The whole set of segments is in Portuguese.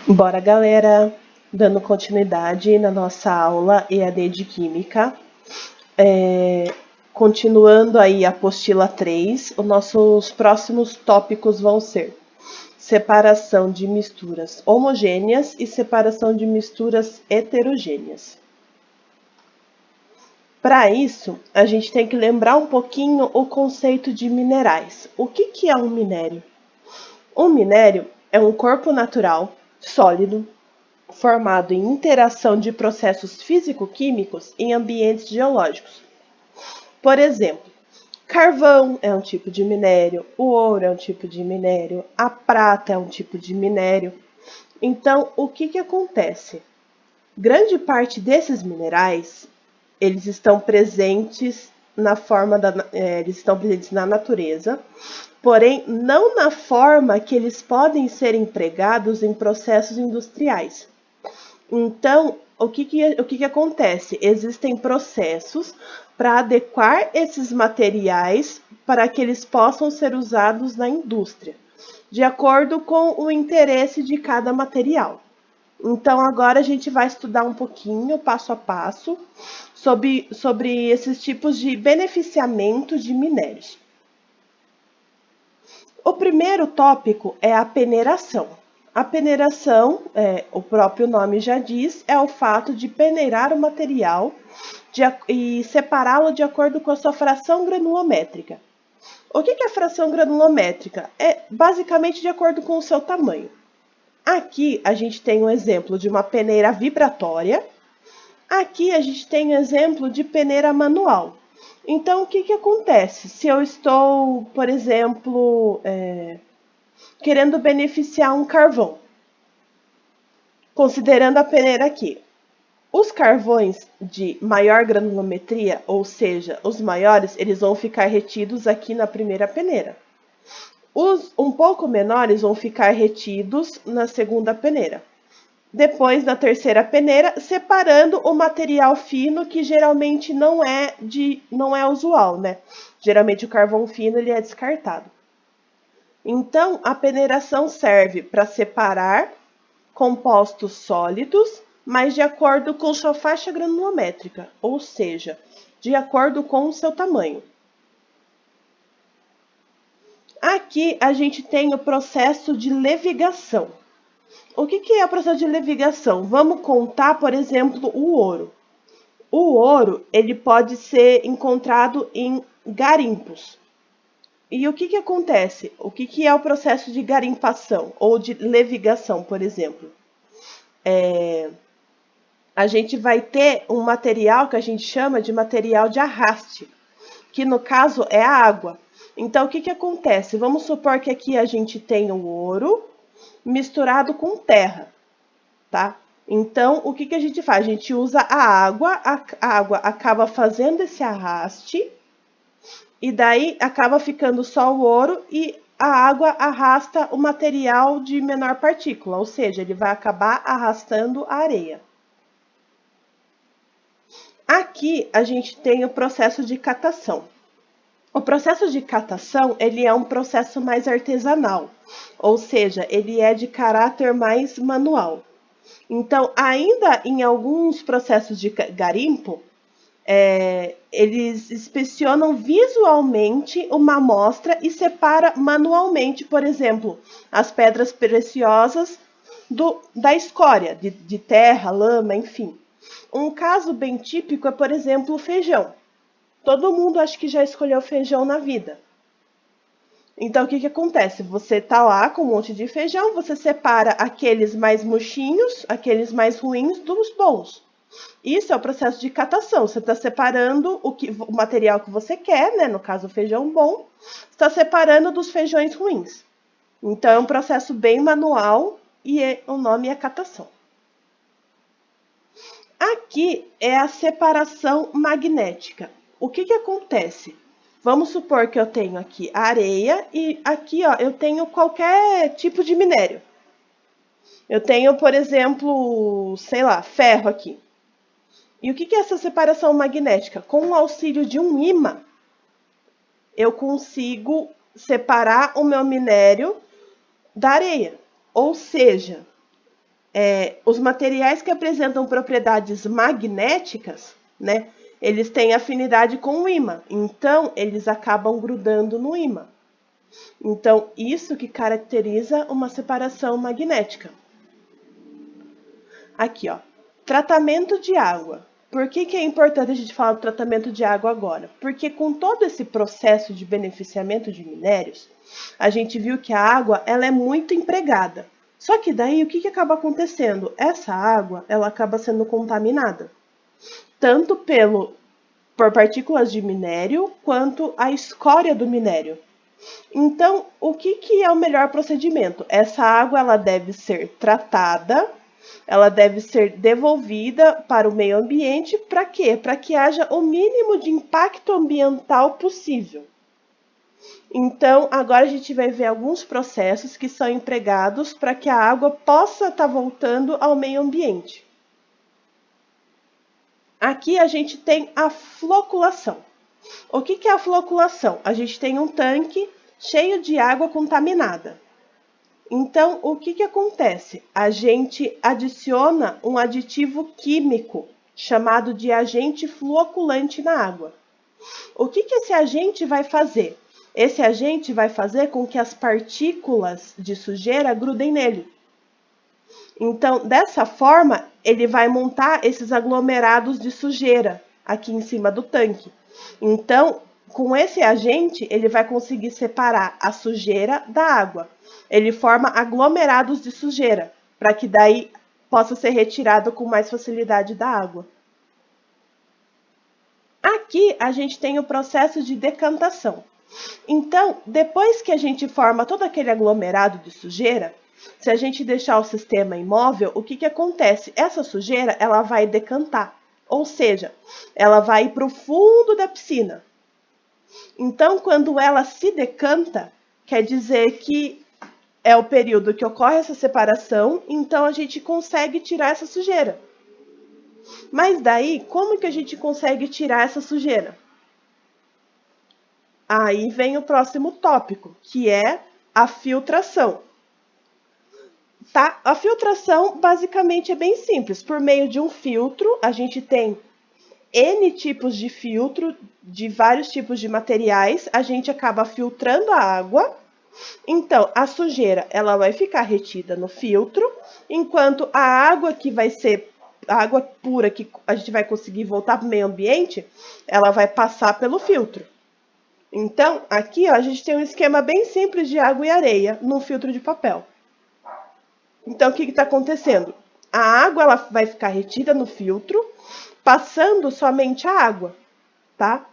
Bora, galera! Dando continuidade na nossa aula EAD de Química. Continuando aí a apostila 3, os nossos próximos tópicos vão ser separação de misturas homogêneas e separação de misturas heterogêneas. Para isso, a gente tem que lembrar um pouquinho o conceito de minerais. O que é um minério? Um minério é um corpo natural, sólido, formado em interação de processos físico-químicos em ambientes geológicos. Por exemplo, carvão é um tipo de minério, o ouro é um tipo de minério, a prata é um tipo de minério. Então, o que acontece? Grande parte desses minerais, eles estão presentes eles estão presentes na natureza, porém não na forma que eles podem ser empregados em processos industriais. Então, o que acontece? Existem processos para adequar esses materiais para que eles possam ser usados na indústria, de acordo com o interesse de cada material. Então, agora a gente vai estudar um pouquinho, passo a passo, sobre esses tipos de beneficiamento de minérios. O primeiro tópico é a peneiração. A peneiração, o próprio nome já diz, é o fato de peneirar o material e separá-lo de acordo com a sua fração granulométrica. O que é a fração granulométrica? É basicamente de acordo com o seu tamanho. Aqui a gente tem um exemplo de uma peneira vibratória. Aqui a gente tem um exemplo de peneira manual. Então, o que acontece? Se eu estou, por exemplo, querendo beneficiar um carvão, considerando a peneira aqui. Os carvões de maior granulometria, ou seja, os maiores, eles vão ficar retidos aqui na primeira peneira. Os um pouco menores vão ficar retidos na segunda peneira. Depois, na terceira peneira, separando o material fino, que geralmente não é usual, né? Geralmente o carvão fino ele é descartado. Então, a peneiração serve para separar compostos sólidos, mas de acordo com sua faixa granulométrica, ou seja, de acordo com o seu tamanho. Aqui a gente tem o processo de levigação. O que é o processo de levigação? Vamos contar, por exemplo, o ouro. O ouro ele pode ser encontrado em garimpos. E o que acontece? O que é o processo de garimpação ou de levigação, por exemplo? A gente vai ter um material que a gente chama de material de arraste, que no caso é a água. Então, o que acontece? Vamos supor que aqui a gente tem o ouro misturado com terra, tá? Então, o que a gente faz? A gente usa a água acaba fazendo esse arraste, e daí acaba ficando só o ouro e a água arrasta o material de menor partícula, ou seja, ele vai acabar arrastando a areia. Aqui a gente tem o processo de catação. O processo de catação, ele é um processo mais artesanal, ou seja, ele é de caráter mais manual. Então, ainda em alguns processos de garimpo, eles inspecionam visualmente uma amostra e separa manualmente, por exemplo, as pedras preciosas da escória, de terra, lama, enfim. Um caso bem típico é, por exemplo, o feijão. Todo mundo acho que já escolheu feijão na vida. Então, o que acontece? Você tá lá com um monte de feijão, você separa aqueles mais murchinhos, aqueles mais ruins dos bons. Isso é o processo de catação. Você está separando o material que você quer, né? No caso, o feijão bom, está separando dos feijões ruins. Então, é um processo bem manual e o nome é catação. Aqui é a separação magnética. O que acontece? Vamos supor que eu tenho aqui areia e aqui ó, eu tenho qualquer tipo de minério. Eu tenho, por exemplo, sei lá, ferro aqui. E o que é essa separação magnética? Com o auxílio de um ímã, eu consigo separar o meu minério da areia. Ou seja, os materiais que apresentam propriedades magnéticas, né, eles têm afinidade com o ímã, então eles acabam grudando no ímã. Então, isso que caracteriza uma separação magnética. Aqui, ó, tratamento de água. Por que é importante a gente falar do tratamento de água agora? Porque com todo esse processo de beneficiamento de minérios, a gente viu que a água ela é muito empregada. Só que daí o que acaba acontecendo? Essa água ela acaba sendo contaminada, tanto por partículas de minério quanto a escória do minério. Então, o que é o melhor procedimento? Essa água ela deve ser tratada, ela deve ser devolvida para o meio ambiente. Para quê? Para que haja o mínimo de impacto ambiental possível. Então, agora a gente vai ver alguns processos que são empregados para que a água possa estar voltando ao meio ambiente. Aqui a gente tem a floculação. O que é a floculação? A gente tem um tanque cheio de água contaminada. Então, o que acontece? A gente adiciona um aditivo químico chamado de agente floculante na água. O que esse agente vai fazer? Esse agente vai fazer com que as partículas de sujeira grudem nele. Então, dessa forma, ele vai montar esses aglomerados de sujeira aqui em cima do tanque. Então, com esse agente, ele vai conseguir separar a sujeira da água. Ele forma aglomerados de sujeira, para que daí possa ser retirado com mais facilidade da água. Aqui, a gente tem o processo de decantação. Então, depois que a gente forma todo aquele aglomerado de sujeira, se a gente deixar o sistema imóvel, o que acontece? Essa sujeira ela vai decantar, ou seja, ela vai para o fundo da piscina. Então, quando ela se decanta, quer dizer que é o período que ocorre essa separação, então a gente consegue tirar essa sujeira. Mas daí, como que a gente consegue tirar essa sujeira? Aí vem o próximo tópico, que é a filtração. Tá? A filtração basicamente é bem simples. Por meio de um filtro, a gente tem N tipos de filtro, de vários tipos de materiais, a gente acaba filtrando a água. Então, a sujeira ela vai ficar retida no filtro, enquanto a água que vai ser a água pura que a gente vai conseguir voltar para o meio ambiente, ela vai passar pelo filtro. Então, aqui ó, a gente tem um esquema bem simples de água e areia num filtro de papel. Então, o que está acontecendo? A água ela vai ficar retida no filtro, passando somente a água, tá?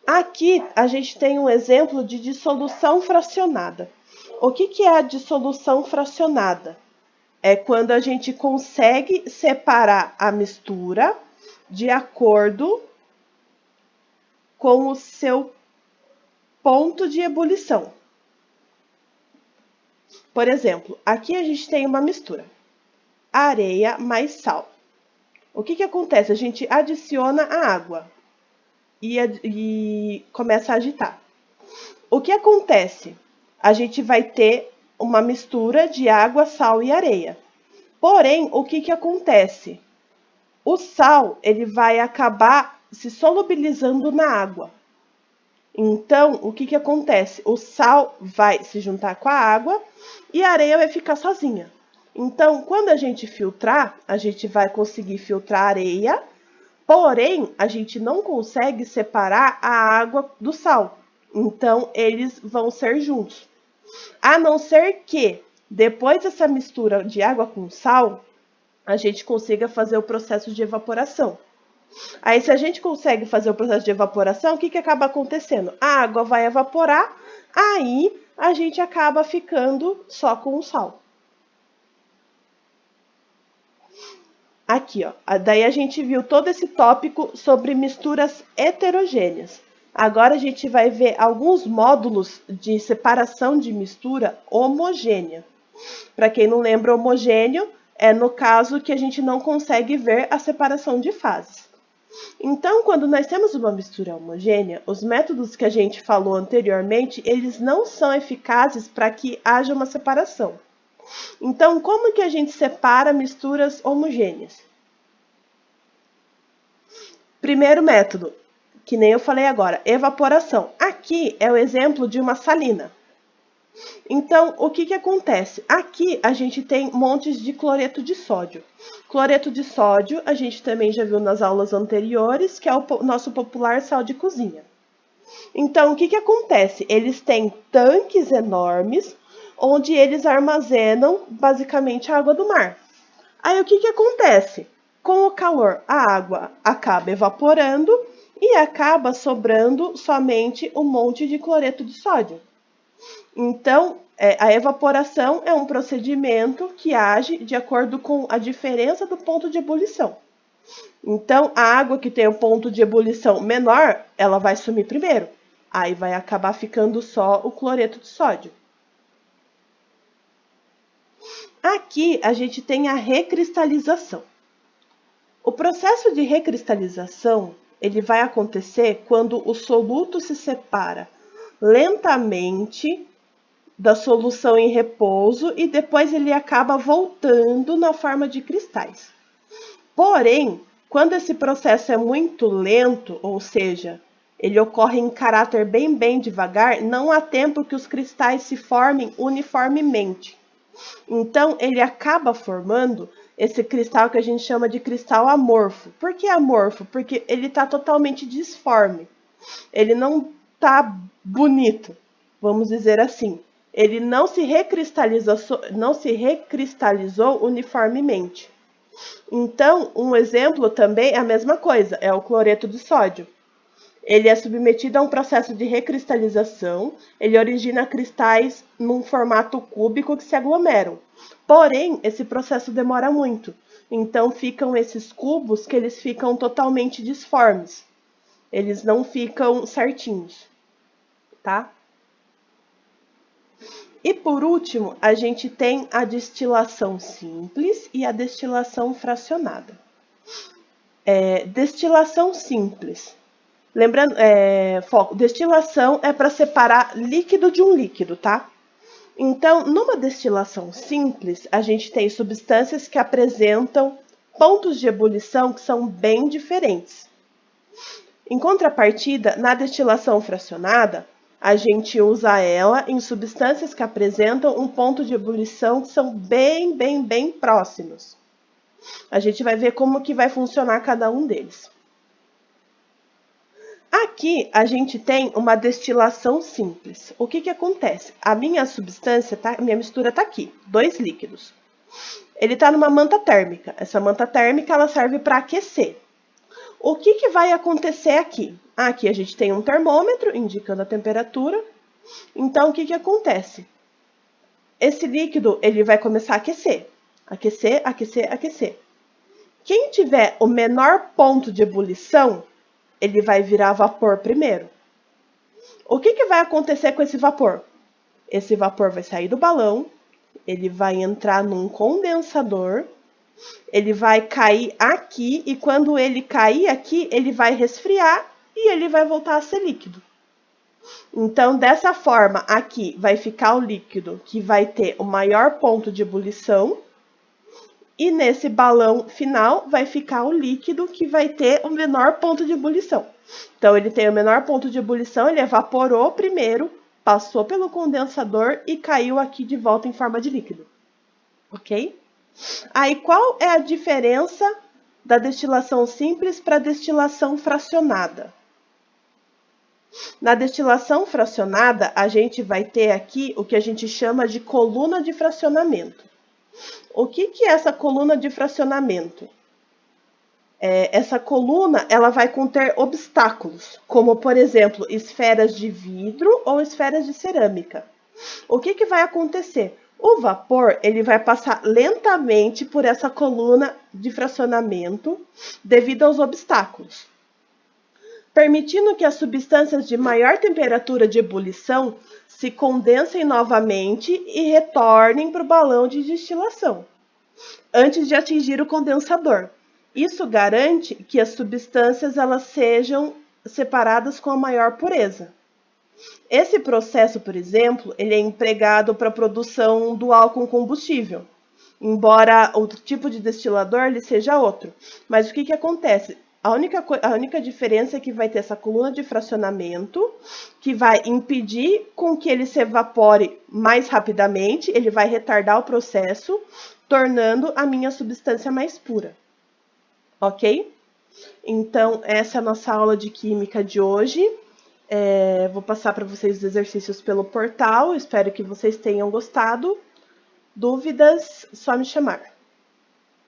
Aqui, a gente tem um exemplo de dissolução fracionada. O que é a dissolução fracionada? É quando a gente consegue separar a mistura de acordo com o seu ponto de ebulição. Por exemplo, aqui a gente tem uma mistura, areia mais sal. O que acontece? A gente adiciona a água e começa a agitar. O que acontece? A gente vai ter uma mistura de água, sal e areia. Porém, o que acontece? O sal ele vai acabar se solubilizando na água. Então, o que acontece? O sal vai se juntar com a água e a areia vai ficar sozinha. Então, quando a gente filtrar, a gente vai conseguir filtrar a areia, porém, a gente não consegue separar a água do sal. Então, eles vão ser juntos. A não ser que, depois dessa mistura de água com sal, a gente consiga fazer o processo de evaporação. Aí, se a gente consegue fazer o processo de evaporação, o que acaba acontecendo? A água vai evaporar, aí a gente acaba ficando só com o sal. Aqui, ó. Daí a gente viu todo esse tópico sobre misturas heterogêneas. Agora a gente vai ver alguns módulos de separação de mistura homogênea. Para quem não lembra, homogêneo é no caso que a gente não consegue ver a separação de fases. Então, quando nós temos uma mistura homogênea, os métodos que a gente falou anteriormente, eles não são eficazes para que haja uma separação. Então, como que a gente separa misturas homogêneas? Primeiro método, que nem eu falei agora, evaporação. Aqui é o exemplo de uma salina. Então, o que acontece? Aqui a gente tem montes de cloreto de sódio. Cloreto de sódio a gente também já viu nas aulas anteriores, que é o nosso popular sal de cozinha. Então, o que acontece? Eles têm tanques enormes, onde eles armazenam basicamente a água do mar. Aí, o que acontece? Com o calor, a água acaba evaporando e acaba sobrando somente um monte de cloreto de sódio. Então, a evaporação é um procedimento que age de acordo com a diferença do ponto de ebulição. Então, a água que tem o ponto de ebulição menor, ela vai sumir primeiro. Aí vai acabar ficando só o cloreto de sódio. Aqui a gente tem a recristalização. O processo de recristalização, ele vai acontecer quando o soluto se separa lentamente da solução em repouso e depois ele acaba voltando na forma de cristais. Porém, quando esse processo é muito lento, ou seja, ele ocorre em caráter bem devagar, não há tempo que os cristais se formem uniformemente. Então, ele acaba formando esse cristal que a gente chama de cristal amorfo. Por que amorfo? Porque ele está totalmente disforme. Ele não está bonito, vamos dizer assim. Ele não se recristalizou uniformemente. Então, um exemplo também é a mesma coisa, é o cloreto de sódio. Ele é submetido a um processo de recristalização, ele origina cristais num formato cúbico que se aglomeram. Porém, esse processo demora muito. Então, ficam esses cubos que eles ficam totalmente disformes. Eles não ficam certinhos, tá? E por último, a gente tem a destilação simples e a destilação fracionada. Destilação simples. Lembrando, foco, destilação é para separar líquido de um líquido, tá? Então, numa destilação simples, a gente tem substâncias que apresentam pontos de ebulição que são bem diferentes. Em contrapartida, na destilação fracionada, a gente usa ela em substâncias que apresentam um ponto de ebulição que são bem próximos. A gente vai ver como que vai funcionar cada um deles. Aqui a gente tem uma destilação simples. O que acontece? A minha substância, a minha mistura está aqui, 2 líquidos. Ele está numa manta térmica. Essa manta térmica ela serve para aquecer. O que vai acontecer aqui? Aqui a gente tem um termômetro indicando a temperatura. Então, o que acontece? Esse líquido ele vai começar a aquecer. Aquecer. Quem tiver o menor ponto de ebulição, ele vai virar vapor primeiro. O que vai acontecer com esse vapor? Esse vapor vai sair do balão, ele vai entrar num condensador, ele vai cair aqui e quando ele cair aqui, ele vai resfriar e ele vai voltar a ser líquido. Então, dessa forma, aqui vai ficar o líquido que vai ter o maior ponto de ebulição e nesse balão final vai ficar o líquido que vai ter o menor ponto de ebulição. Então, ele tem o menor ponto de ebulição, ele evaporou primeiro, passou pelo condensador e caiu aqui de volta em forma de líquido. Ok? Aí, qual é a diferença da destilação simples para a destilação fracionada? Na destilação fracionada, a gente vai ter aqui o que a gente chama de coluna de fracionamento. O que é essa coluna de fracionamento? Essa coluna ela vai conter obstáculos, como, por exemplo, esferas de vidro ou esferas de cerâmica. O que vai acontecer? O vapor ele vai passar lentamente por essa coluna de fracionamento devido aos obstáculos, permitindo que as substâncias de maior temperatura de ebulição se condensem novamente e retornem para o balão de destilação, antes de atingir o condensador. Isso garante que as substâncias elas sejam separadas com a maior pureza. Esse processo, por exemplo, ele é empregado para a produção do álcool combustível, embora o tipo de destilador ele seja outro. Mas o que acontece? A única diferença é que vai ter essa coluna de fracionamento, que vai impedir com que ele se evapore mais rapidamente, ele vai retardar o processo, tornando a minha substância mais pura. Ok? Então, essa é a nossa aula de química de hoje. Vou passar para vocês os exercícios pelo portal, espero que vocês tenham gostado. Dúvidas, só me chamar.